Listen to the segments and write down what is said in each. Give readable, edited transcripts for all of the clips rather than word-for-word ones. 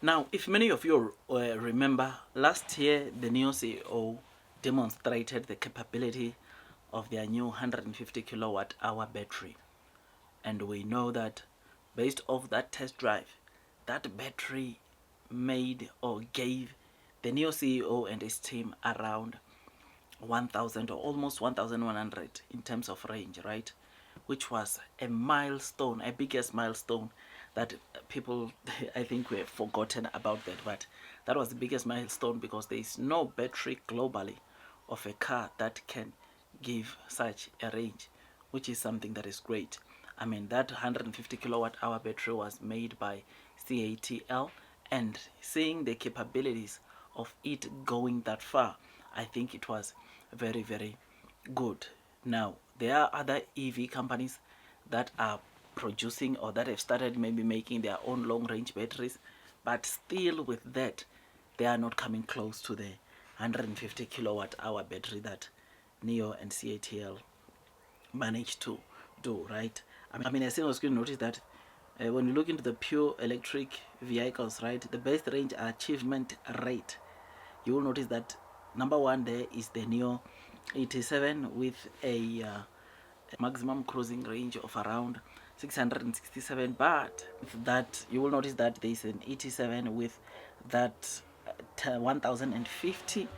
Now, if many of you remember, last year the NIO CEO demonstrated the capability of their new 150 kilowatt hour battery, and we know that based off that test drive, that battery made or gave the NIO CEO and his team around 1000 or almost 1100 in terms of range, right? Which was a milestone, a biggest milestone that people I think we have forgotten about that, but that was the biggest milestone because there is no battery globally of a car that can give such a range, which is something that is great. I mean, that 150 kilowatt hour battery was made by CATL, and seeing the capabilities of it going that far, I think it was very, very good. Now, there are other EV companies that are producing or that have started maybe making their own long range batteries, but still with that, they are not coming close to the 150 kilowatt hour battery that NIO and CATL managed to do, right? I mean, I think I was going to notice that when you look into the pure electric vehicles, right, the best range achievement rate, you will notice that number one there is the NIO 87 with a maximum cruising range of around 667, but that you will notice that there is an 87 with that 1050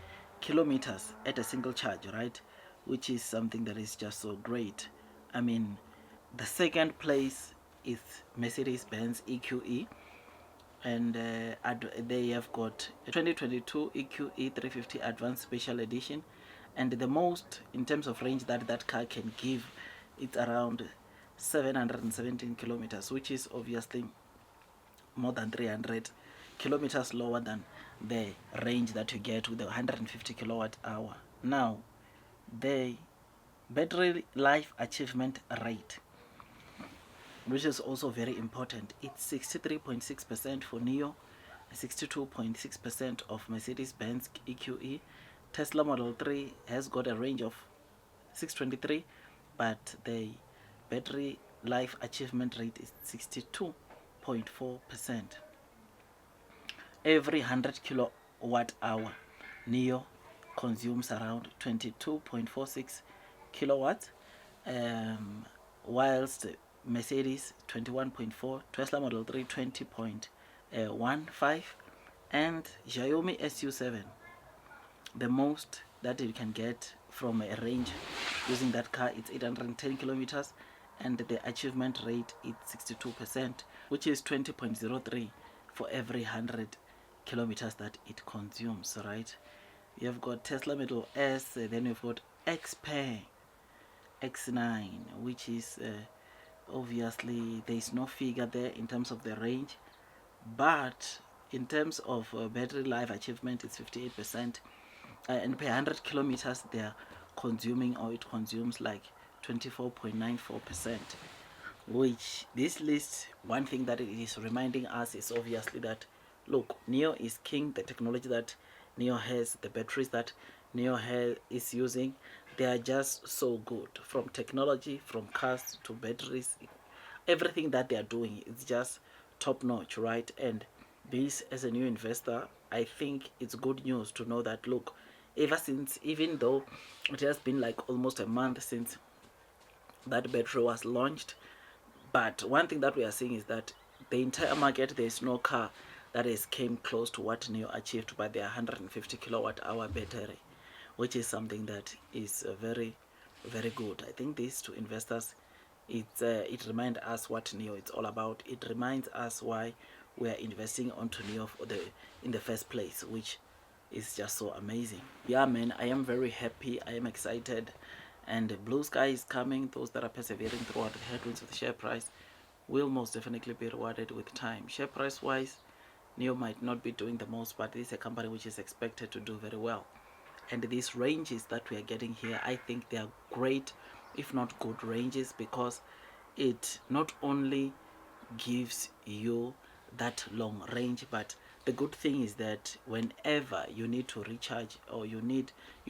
kilometers at a single charge, right, which is something that is just so great. I mean, the second place is Mercedes-Benz EQE, and they have got a 2022 EQE 350 Advanced Special Edition, and the most in terms of range that that car can give, it's around 717 kilometers, which is obviously more than 300 kilometers lower than the range that you get with the 150 kilowatt hour. Now, the battery life achievement rate, which is also very important, it's 63.6% for NIO, 62.6% of Mercedes-Benz EQE. Tesla Model 3 has got a range of 623, but the battery life achievement rate is 62.4%. Every 100 kilowatt hour, NIO consumes around 22.46 kilowatts, whilst Mercedes 21.4, Tesla Model 3 20.15, and Xiaomi SU7, the most that you can get from a range using that car, it's 810 kilometers, and the achievement rate is 62%, which is 20.03 for every 100 kilometers that it consumes, right? You've got Tesla Model S, then you've got X-Pair X9, which is obviously there is no figure there in terms of the range, but in terms of battery life achievement, it's 58%, and per 100 kilometers they are consuming, or it consumes like 24.94%, which this list, one thing that it is reminding us is obviously that, look, NIO is king. The technology that NIO has, the batteries that NIO is using, they are just so good. From technology, from cars to batteries, everything that they are doing is just top notch, right? And this, as a new investor, I think it's good news to know that, look, ever since, even though it has been like almost a month since that battery was launched, but one thing that we are seeing is that the entire market, there is no car that has came close to what NIO achieved by their 150 kilowatt hour battery, which is something that is very, very good. I think this, to investors, it reminds us what NIO is all about. It reminds us why we are investing onto NIO in the first place, which is just so amazing. Yeah, man, I am very happy. I am excited, and blue sky is coming. Those that are persevering throughout the headwinds of the share price will most definitely be rewarded with time. Share price wise, NIO might not be doing the most, but this is a company which is expected to do very well. And these ranges that we are getting here, I think they are great, if not good ranges, because it not only gives you that long range, but the good thing is that whenever you need to recharge, or you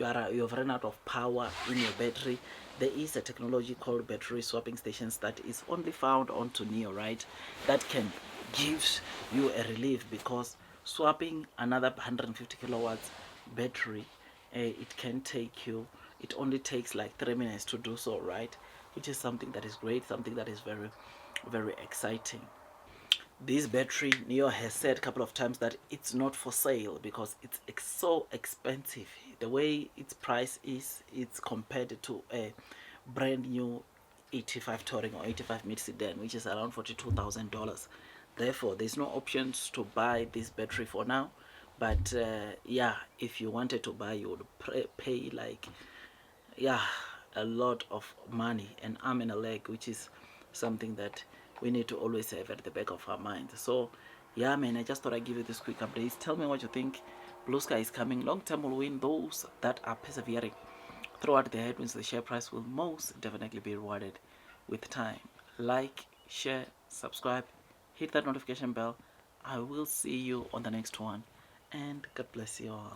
have run out of power in your battery, there is a technology called battery swapping stations that is only found onto NIO, right, that can gives you a relief, because swapping another 150 kilowatts battery, it can take you, it only takes like 3 minutes to do so, right? Which is something that is great, something that is very, very exciting. This battery, NIO has said a couple of times that it's not for sale because it's so expensive. The way its price is, it's compared to a brand new 85 touring or 85 mid sedan, which is around $42,000. Therefore, there's no options to buy this battery for now. But yeah, if you wanted to buy, you would pay like, yeah, a lot of money, an arm and a leg, which is something that we need to always have at the back of our minds. So yeah, man, I just thought I'd give you this quick update. Tell me what you think. Blue sky is coming. Long term will win. Those that are persevering throughout the headwinds, the share price will most definitely be rewarded with time. Like, share, subscribe, hit that notification bell. I will see you on the next one, and God bless you all.